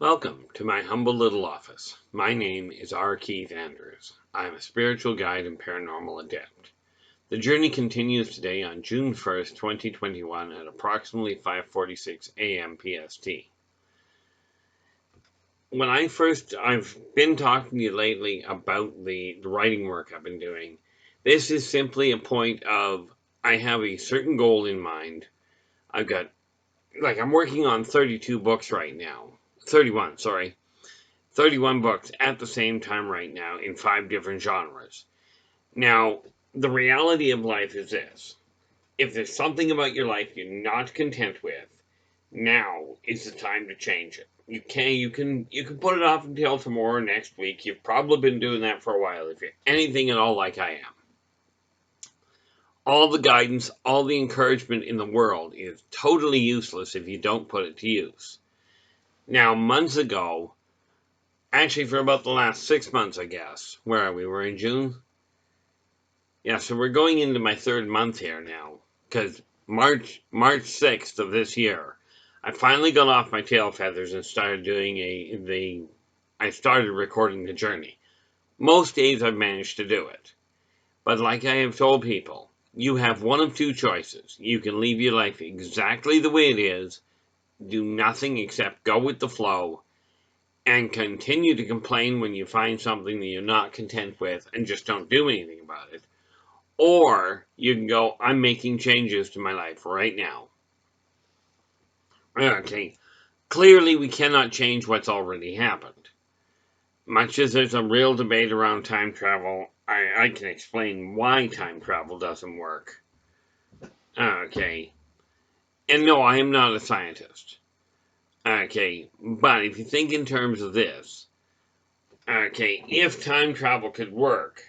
Welcome to my humble little office. My name is R. Keith Andrews. I am a spiritual guide and paranormal adept. The journey continues today on June 1st, 2021 at approximately 5:46 a.m. PST. I've been talking to you lately about the writing work I've been doing. This is simply a point of I have a certain goal in mind. I'm working on 32 books right now. 31, sorry. 31 books at the same time right now in 5 different genres. Now, the reality of life is this. If there's something about your life you're not content with, now is the time to change it. You can put it off until tomorrow or next week. You've probably been doing that for a while if you're anything at all like I am. All the guidance, all the encouragement in the world is totally useless if you don't put it to use. Now, months ago, actually for about the last 6 months, I guess. Where are we? We're in June? Yeah, so we're going into my 3rd month here now. Because March 6th of this year, I finally got off my tail feathers and started I started recording the journey. Most days I've managed to do it. But like I have told people, you have one of two choices. You can leave your life exactly the way it is, do nothing except go with the flow, and continue to complain when you find something that you're not content with and just don't do anything about it. Or you can go, I'm making changes to my life right now. Okay, clearly we cannot change what's already happened. Much as there's a real debate around time travel, I can explain why time travel doesn't work. Okay, and no, I am not a scientist. Okay, but if you think in terms of this, okay, if time travel could work,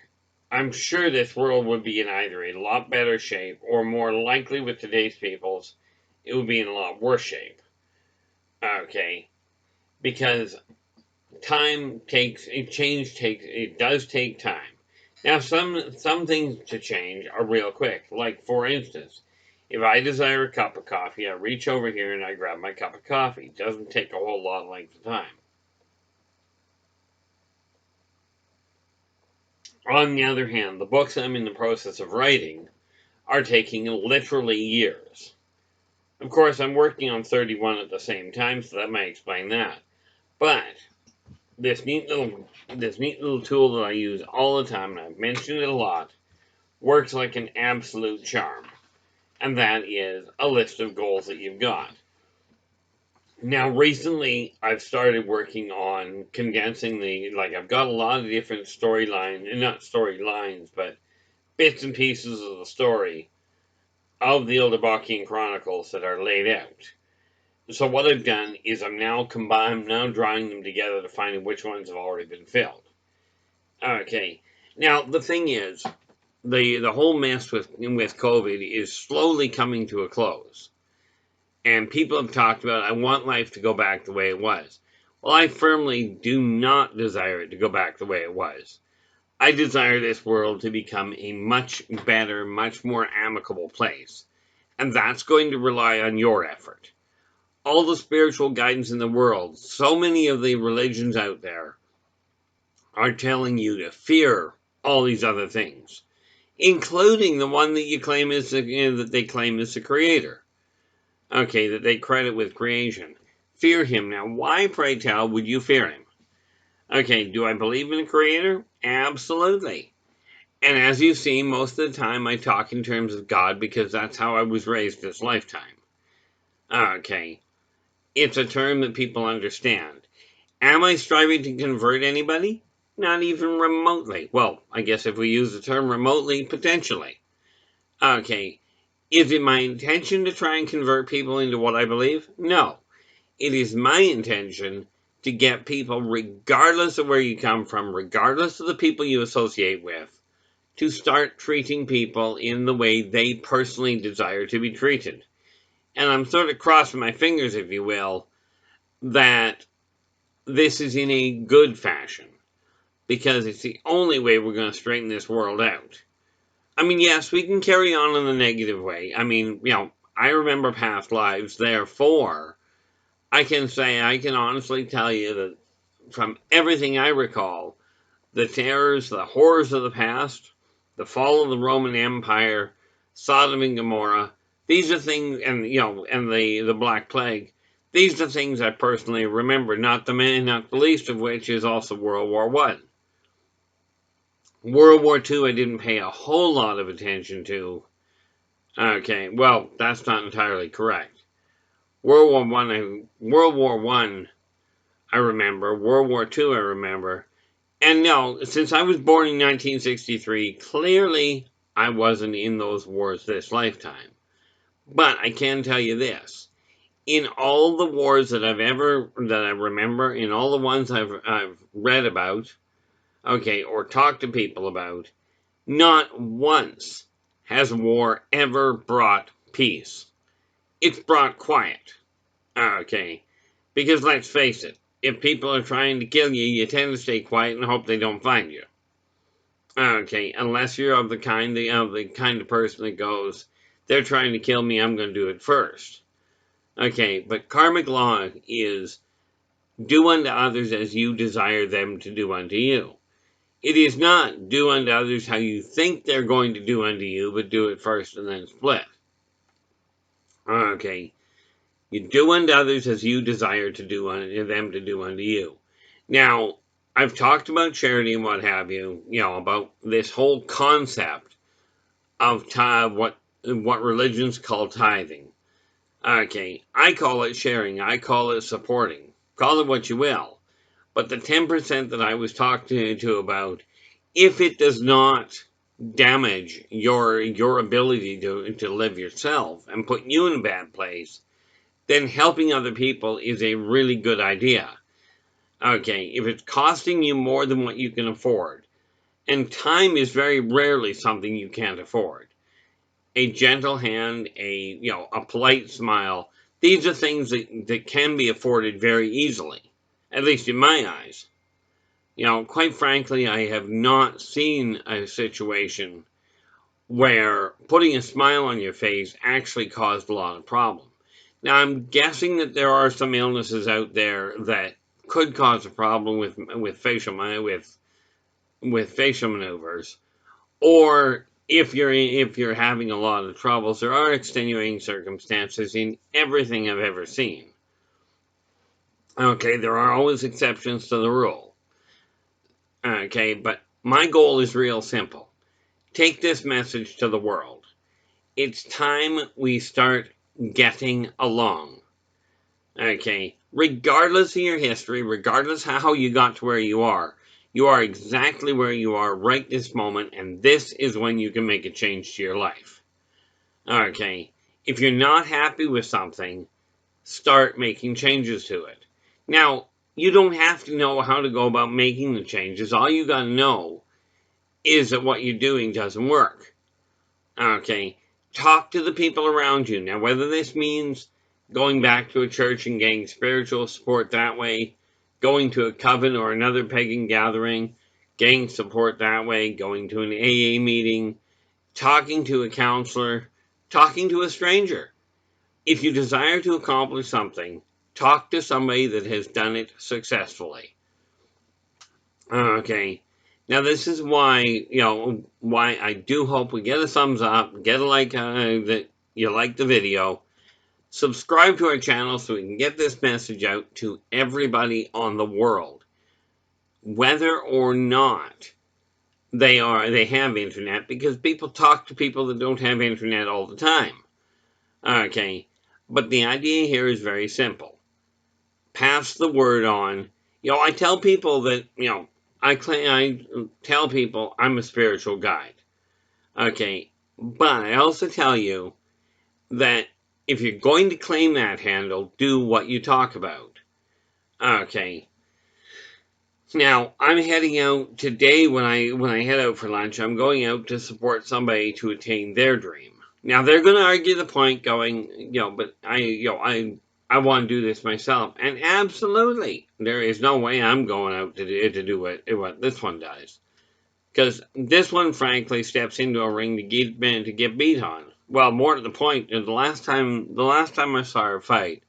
I'm sure this world would be in either a lot better shape or more likely with today's peoples, it would be in a lot worse shape. Okay, because it does take time. Now, some things to change are real quick. Like, for instance, if I desire a cup of coffee, I reach over here and I grab my cup of coffee. It doesn't take a whole lot of length of time. On the other hand, the books I'm in the process of writing are taking literally years. Of course, I'm working on 31 at the same time, so that might explain that. But this neat little tool that I use all the time, and I've mentioned it a lot, works like an absolute charm. And that is a list of goals that you've got. Now, recently, I've started working on condensing I've got a lot of different not storylines, but bits and pieces of the story of the Yldrbacian Chronicles that are laid out. So what I've done is I'm now drawing them together to find which ones have already been filled. Okay. Now, the thing is, the whole mess with COVID is slowly coming to a close. And people have talked about, I want life to go back the way it was. Well, I firmly do not desire it to go back the way it was. I desire this world to become a much better, much more amicable place. And that's going to rely on your effort. All the spiritual guidance in the world, so many of the religions out there are telling you to fear all these other things, including the one that that they claim is the creator. Okay, that they credit with creation. Fear him. Now, why, pray tell, would you fear him? Okay, do I believe in a creator? Absolutely. And as you see, most of the time I talk in terms of God because that's how I was raised this lifetime. Okay, it's a term that people understand. Am I striving to convert anybody? Not even remotely. Well, I guess if we use the term remotely, potentially. Okay, is it my intention to try and convert people into what I believe? No. It is my intention to get people, regardless of where you come from, regardless of the people you associate with, to start treating people in the way they personally desire to be treated. And I'm sort of crossing my fingers, if you will, that this is in a good fashion, because it's the only way we're going to straighten this world out. I mean, yes, we can carry on in the negative way. I mean, I remember past lives, therefore, I can honestly tell you that from everything I recall, the terrors, the horrors of the past, the fall of the Roman Empire, Sodom and Gomorrah, these are things, and and the Black Plague. These are things I personally remember, not the least of which is also World War One. World War II, I didn't pay a whole lot of attention to. Okay, well, that's not entirely correct. World War One, I remember. World War II, I remember. And no, since I was born in 1963, clearly I wasn't in those wars this lifetime. But I can tell you this. In all the wars that I remember, in all the ones I've read about, okay, or talked to people about, not once has war ever brought peace. It's brought quiet. Okay, because let's face it, if people are trying to kill you, you tend to stay quiet and hope they don't find you. Okay, unless you're of the kind of person that goes, they're trying to kill me, I'm going to do it first. Okay, but karmic law is do unto others as you desire them to do unto you. It is not do unto others how you think they're going to do unto you, but do it first and then split. Okay, you do unto others as you desire to do unto them to do unto you. Now, I've talked about charity and what have you, about this whole concept of what religions call tithing. Okay, I call it sharing. I call it supporting. Call it what you will. But the 10% that I was talking to about, if it does not damage your ability to live yourself and put you in a bad place, then helping other people is a really good idea. Okay, if it's costing you more than what you can afford, and time is very rarely something you can't afford. A gentle hand, a polite smile, these are things that can be afforded very easily, at least in my eyes. Quite frankly, I have not seen a situation where putting a smile on your face actually caused a lot of problem. Now, I'm guessing that there are some illnesses out there that could cause a problem with facial maneuvers, or if you're having a lot of troubles, there are extenuating circumstances in everything I've ever seen. Okay, there are always exceptions to the rule. Okay, but my goal is real simple. Take this message to the world. It's time we start getting along. Okay, regardless of your history, regardless of how you got to where you are exactly where you are right this moment, and this is when you can make a change to your life. Okay, if you're not happy with something, start making changes to it. Now, you don't have to know how to go about making the changes. All you gotta know is that what you're doing doesn't work. Okay, talk to the people around you. Now, whether this means going back to a church and getting spiritual support that way, going to a coven or another pagan gathering, getting support that way, going to an AA meeting, talking to a counselor, talking to a stranger. If you desire to accomplish something, talk to somebody that has done it successfully. Okay. Now this is why I do hope we get a thumbs up, get a like that you like the video, subscribe to our channel so we can get this message out to everybody on the world, whether or not they have internet, because people talk to people that don't have internet all the time. Okay, but the idea here is very simple. Pass the word on. I tell people that, I tell people I'm a spiritual guide. Okay, but I also tell you that if you're going to claim that handle, do what you talk about. Okay. Now, I'm heading out today when I head out for lunch, I'm going out to support somebody to attain their dream. Now, they're going to argue the point going, but I want to do this myself. And absolutely, there is no way I'm going out to do what this one does. Because this one, frankly, steps into a ring to get beat on. Well, more to the point, the last time I saw her fight,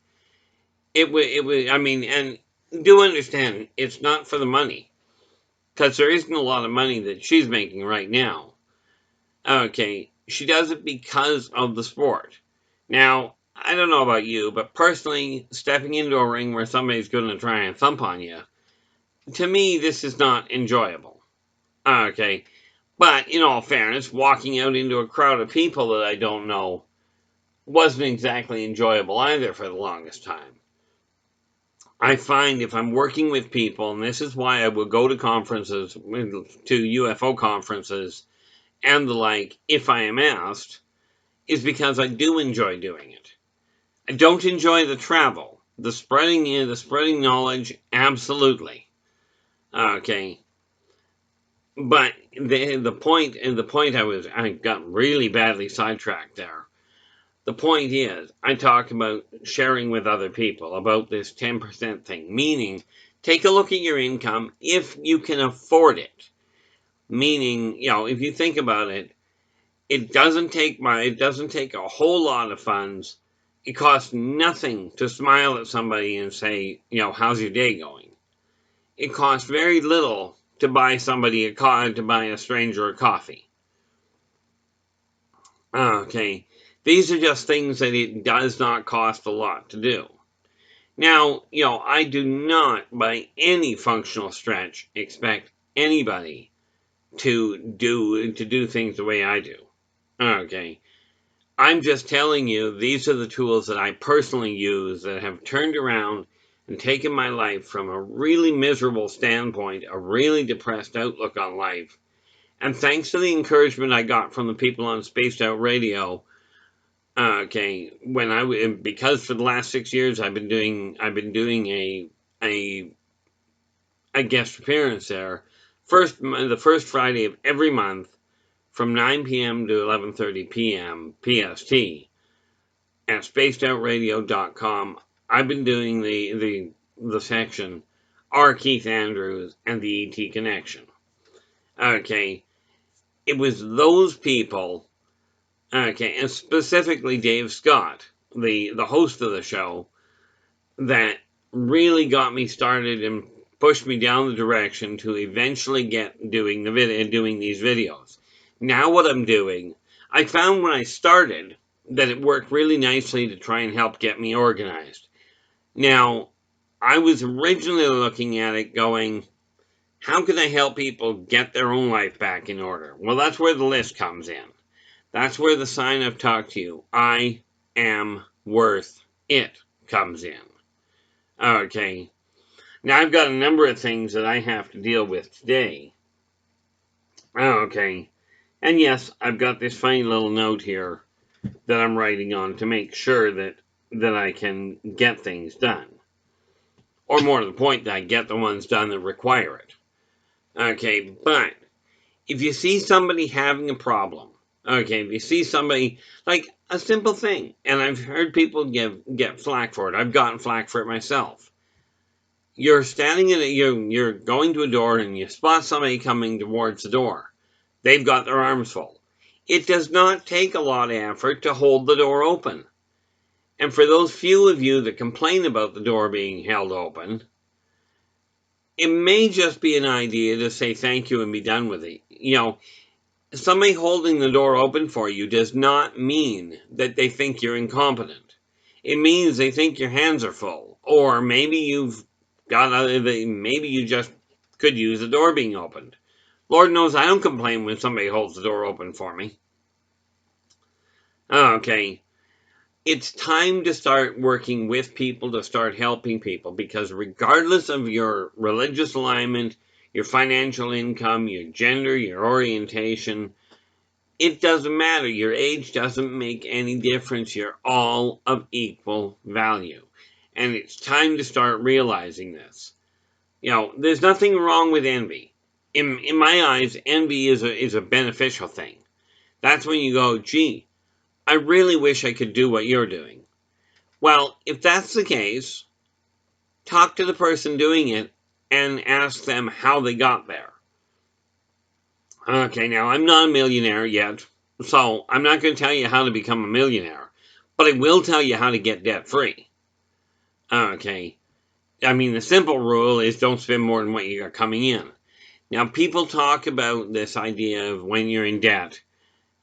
I mean, and do understand, it's not for the money. Because there isn't a lot of money that she's making right now. Okay, she does it because of the sport. Now, I don't know about you, but personally, stepping into a ring where somebody's going to try and thump on you, to me, this is not enjoyable. Okay, but in all fairness, walking out into a crowd of people that I don't know wasn't exactly enjoyable either for the longest time. I find if I'm working with people, and this is why I will go to conferences, to UFO conferences, and the like, if I am asked, is because I do enjoy doing it. I don't enjoy the travel. The spreading knowledge, absolutely. Okay. But the point I got really badly sidetracked there. The point is, I talk about sharing with other people about this 10% thing, meaning take a look at your income if you can afford it. Meaning, if you think about it, it doesn't take a whole lot of funds. It costs nothing to smile at somebody and say, how's your day going? It costs very little to buy to buy a stranger a coffee. Okay, these are just things that it does not cost a lot to do. Now, I do not by any functional stretch expect anybody to do things the way I do. Okay. I'm just telling you, these are the tools that I personally use that have turned around and taken my life from a really miserable standpoint, a really depressed outlook on life. And thanks to the encouragement I got from the people on Spaced Out Radio, okay, because for the last 6 years I've been doing a guest appearance there, the first Friday of every month from 9 p.m. to 11:30 p.m. PST. At spacedoutradio.com, I've been doing the section R. Keith Andrews and the ET Connection. Okay, it was those people, okay, and specifically Dave Scott, the host of the show, that really got me started and pushed me down the direction to eventually get doing these videos. Now what I'm doing, I found when I started that it worked really nicely to try and help get me organized. Now, I was originally looking at it going, how can I help people get their own life back in order? Well, that's where the list comes in. That's where the sign I've talked to you, I am worth it, comes in. Okay. Now, I've got a number of things that I have to deal with today. Okay. And yes, I've got this funny little note here that I'm writing on to make sure that I can get things done. Or more to the point, that I get the ones done that require it. Okay, but if you see somebody having a problem, okay, if you see somebody, like a simple thing, and I've heard people get flack for it. I've gotten flack for it myself. You're you're going to a door and you spot somebody coming towards the door. They've got their arms full. It does not take a lot of effort to hold the door open. And for those few of you that complain about the door being held open, it may just be an idea to say thank you and be done with it. Somebody holding the door open for you does not mean that they think you're incompetent. It means they think your hands are full. Or maybe maybe you just could use the door being opened. Lord knows I don't complain when somebody holds the door open for me. Okay. It's time to start working with people, to start helping people, because regardless of your religious alignment, your financial income, your gender, your orientation, it doesn't matter. Your age doesn't make any difference. You're all of equal value. And it's time to start realizing this. There's nothing wrong with envy. In my eyes, envy is a beneficial thing. That's when you go, gee, I really wish I could do what you're doing. Well, if that's the case, talk to the person doing it and ask them how they got there. Okay, now I'm not a millionaire yet, so I'm not going to tell you how to become a millionaire, but I will tell you how to get debt free. Okay. I mean, the simple rule is don't spend more than what you got coming in. Now, people talk about this idea of when you're in debt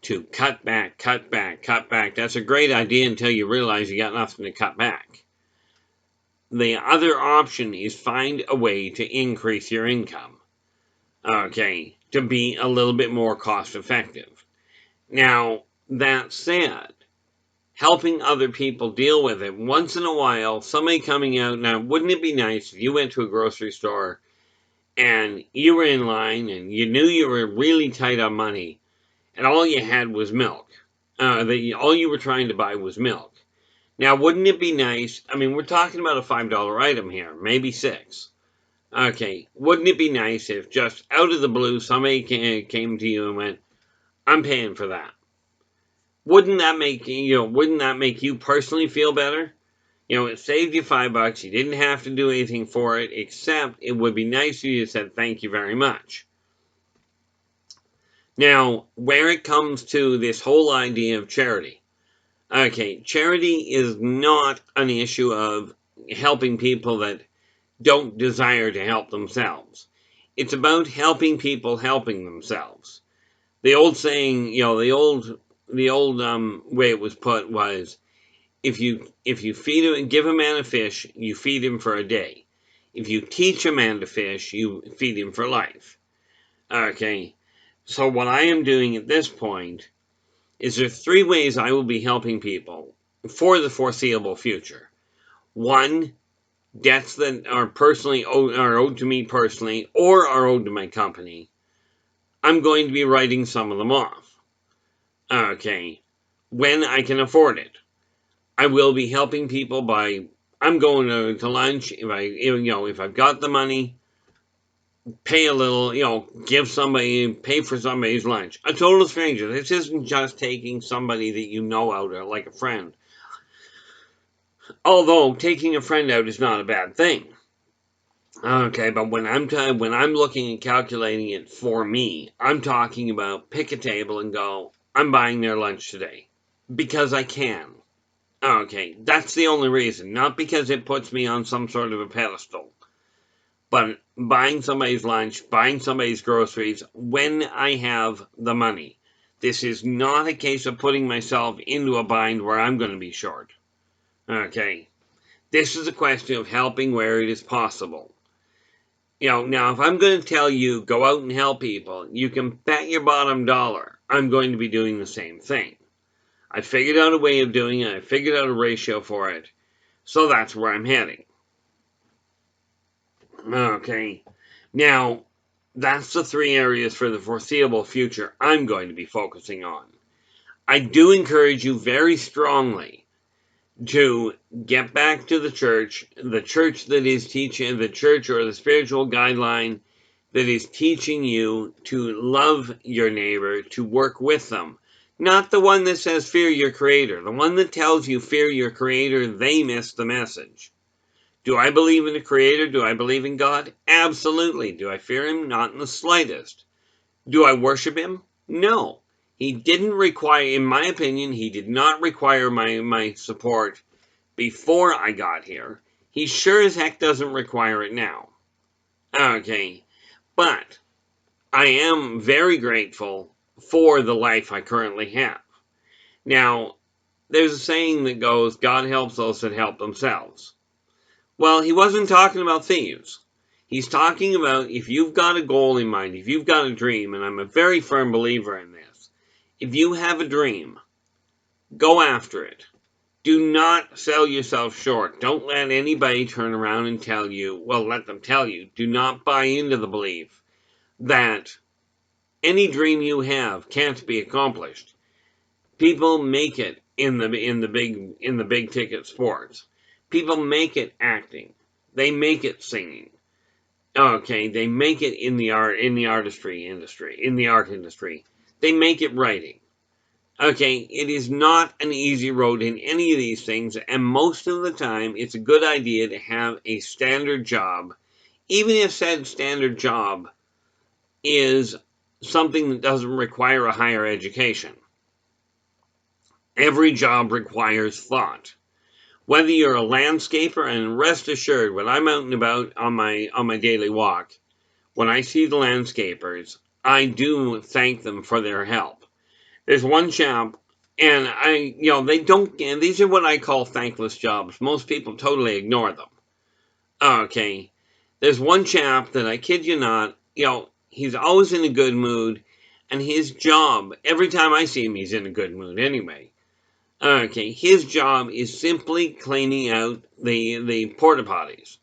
to cut back, cut back, cut back. That's a great idea until you realize you got nothing to cut back. The other option is find a way to increase your income. Okay, to be a little bit more cost effective. Now, that said, helping other people deal with it, once in a while, somebody coming out, now, wouldn't it be nice if you went to a grocery store and you were in line and you knew you were really tight on money and all you had was milk? All you were trying to buy was milk. Now, wouldn't it be nice? I mean, we're talking about a $5 item here, maybe $6. Okay, wouldn't it be nice if just out of the blue somebody came to you and went, "I'm paying for that"? Wouldn't that make you personally feel better? It saved you $5. You didn't have to do anything for it, except it would be nice if you said thank you very much. Now, where it comes to this whole idea of charity, okay, charity is not an issue of helping people that don't desire to help themselves. It's about helping people helping themselves. The old saying, the old way it was put was, if you give a man a fish, you feed him for a day. If you teach a man to fish, you feed him for life. Okay, so what I am doing at this point is there 3 ways I will be helping people for the foreseeable future. 1, debts that are owed to me personally or are owed to my company. I'm going to be writing some of them off. Okay, when I can afford it. I will be helping people by, I'm going to lunch, if I've got the money, pay a little, pay for somebody's lunch. A total stranger. This isn't just taking somebody that you know out, or like a friend. Although taking a friend out is not a bad thing. Okay, but when I'm looking and calculating it for me, I'm talking about pick a table and go, I'm buying their lunch today because I can. Okay, that's the only reason, not because it puts me on some sort of a pedestal, but buying somebody's lunch, buying somebody's groceries when I have the money. This is not a case of putting myself into a bind where I'm going to be short. Okay, this is a question of helping where it is possible. Now if I'm going to tell you, go out and help people, you can bet your bottom dollar I'm going to be doing the same thing. I figured out a way of doing it, I figured out a ratio for it, so that's where I'm heading. Okay, now that's the 3 areas for the foreseeable future I'm going to be focusing on. I do encourage you very strongly to get back to the church that is teaching, the church or the spiritual guideline that is teaching you to love your neighbor, to work with them. Not the one that says fear your creator. The one that tells you fear your creator, they miss the message. Do I believe in a creator? Do I believe in God? Absolutely. Do I fear him? Not in the slightest. Do I worship him? No. He didn't require, in my opinion, he did not require my support before I got here. He sure as heck doesn't require it now. Okay. But I am very grateful for the life I currently have. Now, there's a saying that goes, God helps those that help themselves. Well, he wasn't talking about thieves. He's talking about if you've got a goal in mind, if you've got a dream, and I'm a very firm believer in this. If you have a dream, go after it. Do not sell yourself short. Don't let anybody turn around and tell you, let them tell you. Do not buy into the belief that any dream you have can't be accomplished. People make it in the big ticket sports. People make it acting. They make it singing. Okay, they make it in the art industry. They make it writing. Okay, it is not an easy road in any of these things, and most of the time it's a good idea to have a standard job, even if said standard job is something that doesn't require a higher education. Every job requires thought. Whether you're a landscaper, and rest assured, when I'm out and about on my daily walk, when I see the landscapers, I do thank them for their help. There's one chap, and they don't, and these are what I call thankless jobs. Most people totally ignore them. Okay. There's one chap that, I kid you not, he's always in a good mood, and his job, every time I see him, he's in a good mood anyway. Okay, his job is simply cleaning out the porta potties.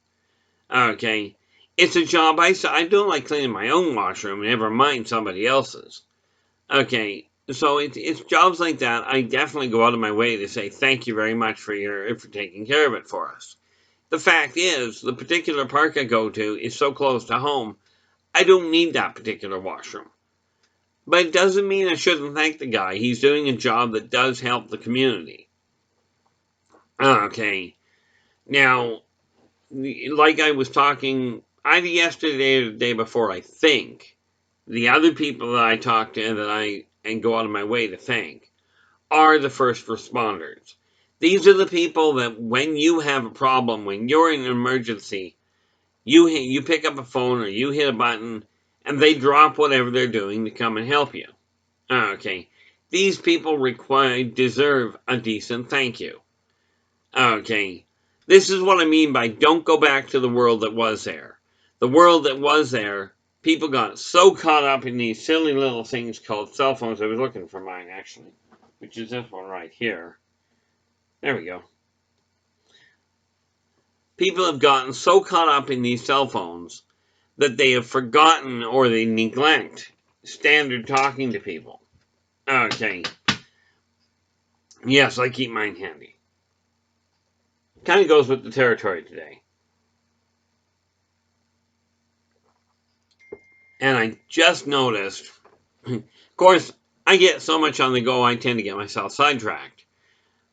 Okay, it's a job I don't like cleaning my own washroom, never mind somebody else's. Okay, so it's jobs like that. I definitely go out of my way to say thank you very much for taking care of it for us. The fact is, the particular park I go to is so close to home, I don't need that particular washroom. But it doesn't mean I shouldn't thank the guy. He's doing a job that does help the community. Okay, now, like I was talking either yesterday or the day before, I think, the other people that I talk to and go out of my way to thank are the first responders. These are the people that when you have a problem, when you're in an emergency, you pick up a phone or you hit a button and they drop whatever they're doing to come and help you. Okay. These people deserve a decent thank you. Okay. This is what I mean by don't go back to the world that was there. The world that was there, people got so caught up in these silly little things called cell phones. I was looking for mine, actually, which is this one right here. There we go. People have gotten so caught up in these cell phones that they have forgotten or they neglect standard talking to people. Okay. Yes, I keep mine handy. Kind of goes with the territory today. And I just noticed, of course, I get so much on the go, I tend to get myself sidetracked.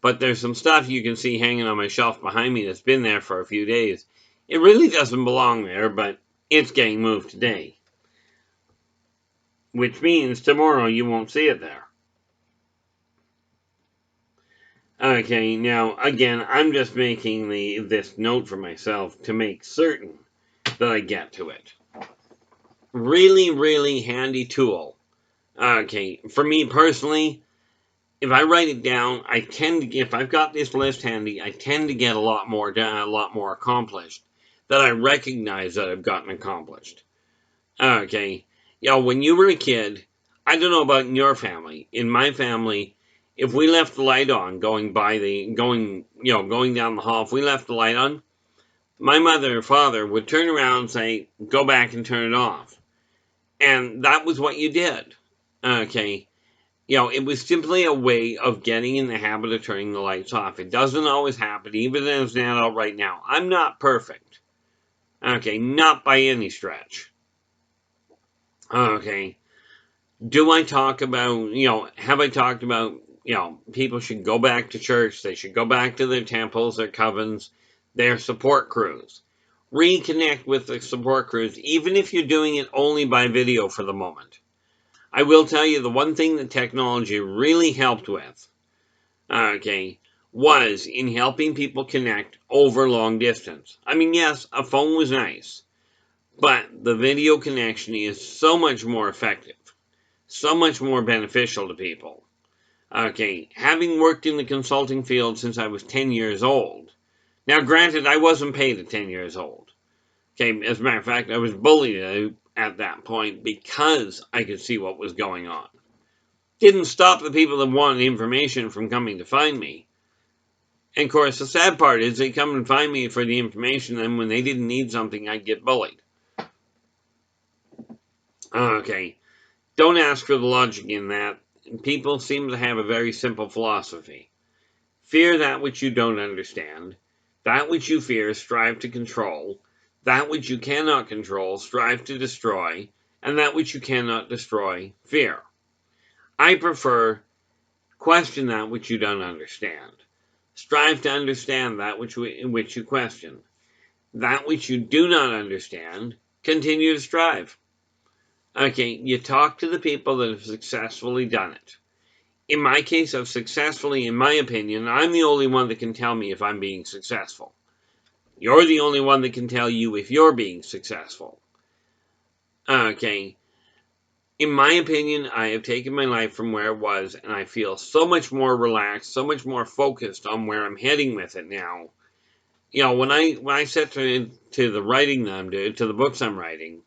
But there's some stuff you can see hanging on my shelf behind me that's been there for a few days. It really doesn't belong there, but it's getting moved today. Which means tomorrow you won't see it there. Okay, now, again, I'm just making this note for myself to make certain that I get to it. Really, really handy tool. Okay, for me personally, if I write it down, if I've got this list handy, I tend to get a lot more accomplished that I recognize that I've gotten accomplished. Okay, when you were a kid, I don't know about in your family. In my family, if we left the light on going down the hall, if we left the light on, my mother or father would turn around and say, go back and turn it off. And that was what you did. Okay. It was simply a way of getting in the habit of turning the lights off. It doesn't always happen, even as an adult right now. I'm not perfect. Okay, not by any stretch. Okay. Do I talk about, have I talked about, people should go back to church, they should go back to their temples, their covens, their support crews. Reconnect with the support crews, even if you're doing it only by video for the moment. I will tell you the one thing that technology really helped with, okay, was in helping people connect over long distance. I mean, yes, a phone was nice, but the video connection is so much more effective, so much more beneficial to people. Okay, having worked in the consulting field since I was 10 years old. Now, granted, I wasn't paid at 10 years old. Okay, as a matter of fact, I was bullied at that point because I could see what was going on. Didn't stop the people that wanted information from coming to find me. And of course, the sad part is they come and find me for the information, and when they didn't need something, I'd get bullied. Okay, don't ask for the logic in that. People seem to have a very simple philosophy. Fear that which you don't understand. That which you fear, strive to control. That which you cannot control, strive to destroy. And that which you cannot destroy, fear. I prefer question that which you don't understand. Strive to understand that which you question. That which you do not understand, continue to strive. Okay, you talk to the people that have successfully done it. in my case of successfully, in my opinion, I'm the only one that can tell me if I'm being successful. You're the only one that can tell you if you're being successful. Okay. In my opinion, I have taken my life from where it was, and I feel so much more relaxed, so much more focused on where I'm heading with it now. You know, when I set to the writing that I'm doing, to the books I'm writing,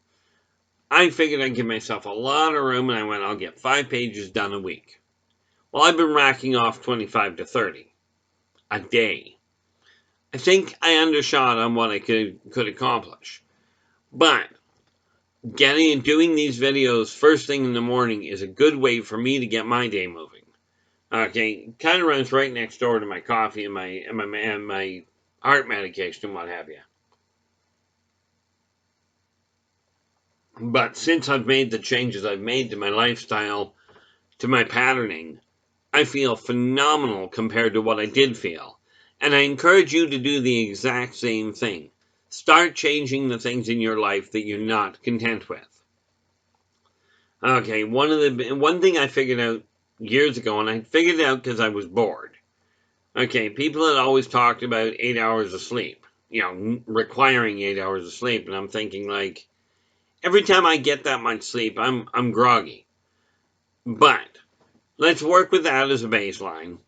I figured I'd give myself a lot of room, and I went, I'll get 5 pages done a week. Well, I've been racking off 25 to 30 a day. I think I undershot on what I could accomplish. But doing these videos first thing in the morning is a good way for me to get my day moving. Okay, kind of runs right next door to my coffee and my heart medication and what have you. But since I've made the changes I've made to my lifestyle, to my patterning, I feel phenomenal compared to what I did feel. And I encourage you to do the exact same thing. Start changing the things in your life that you're not content with. Okay, one thing I figured out years ago, and I figured it out because I was bored. Okay, people had always talked about 8 hours of sleep. You know, requiring 8 hours of sleep, and I'm thinking like, every time I get that much sleep, I'm groggy. But let's work with that as a baseline.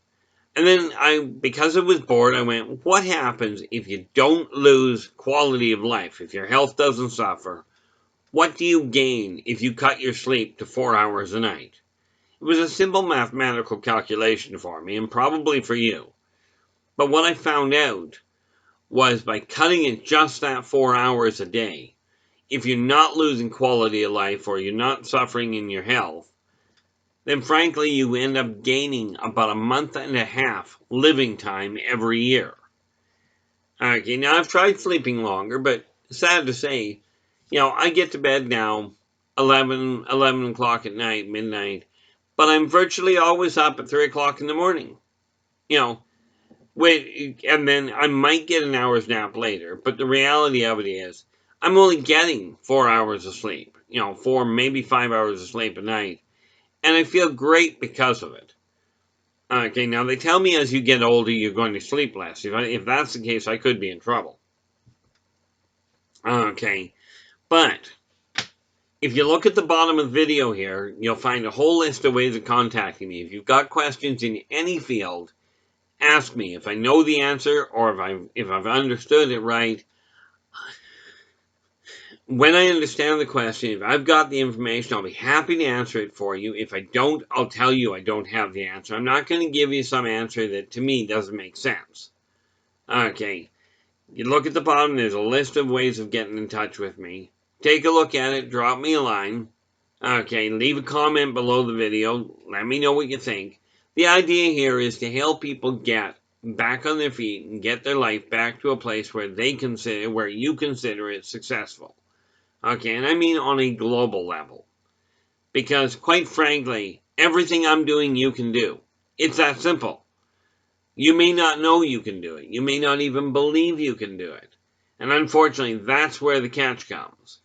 And then because I was bored, I went, what happens if you don't lose quality of life? If your health doesn't suffer, what do you gain if you cut your sleep to 4 hours a night? It was a simple mathematical calculation for me, and probably for you. But what I found out was by cutting it just that 4 hours a day, if you're not losing quality of life or you're not suffering in your health, then frankly you end up gaining about a month and a half living time every year. Okay, now I've tried sleeping longer, but sad to say, you know, I get to bed now 11 o'clock at night, midnight, but I'm virtually always up at 3 o'clock in the morning. You know, and then I might get an hour's nap later, but the reality of it is, I'm only getting 4 hours of sleep. You know, 4, maybe 5 hours of sleep a night. And I feel great because of it. Okay, now they tell me as you get older, you're going to sleep less. If that's the case, I could be in trouble. Okay, but if you look at the bottom of the video here, you'll find a whole list of ways of contacting me. If you've got questions in any field, ask me. If I know the answer or if I've understood it right, when I understand the question, if I've got the information, I'll be happy to answer it for you. If I don't, I'll tell you I don't have the answer. I'm not going to give you some answer that to me doesn't make sense. Okay, you look at the bottom, there's a list of ways of getting in touch with me. Take a look at it, drop me a line. Okay, leave a comment below the video. Let me know what you think. The idea here is to help people get back on their feet and get their life back to a place where you consider it successful. Okay, and I mean on a global level. Because, quite frankly, everything I'm doing you can do. It's that simple. You may not know you can do it. You may not even believe you can do it. And unfortunately, that's where the catch comes.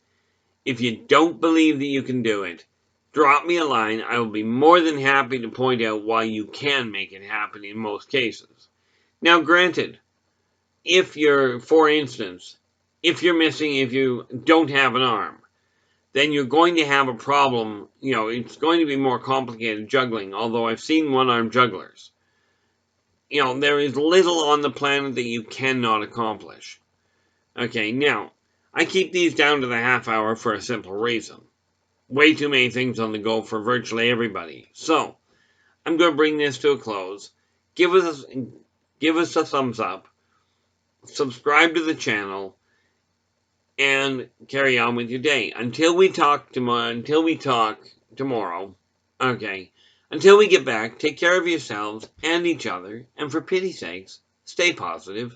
If you don't believe that you can do it, drop me a line. I will be more than happy to point out why you can make it happen in most cases. Now, granted, for instance, if you don't have an arm, then you're going to have a problem. You know, it's going to be more complicated juggling, although I've seen one-arm jugglers. You know, there is little on the planet that you cannot accomplish. Okay, now, I keep these down to the half hour for a simple reason. Way too many things on the go for virtually everybody. So, I'm going to bring this to a close. Give us a thumbs up. Subscribe to the channel. And carry on with your day. Until we talk tomorrow. Okay. Until we get back, take care of yourselves and each other. And for pity's sakes, stay positive.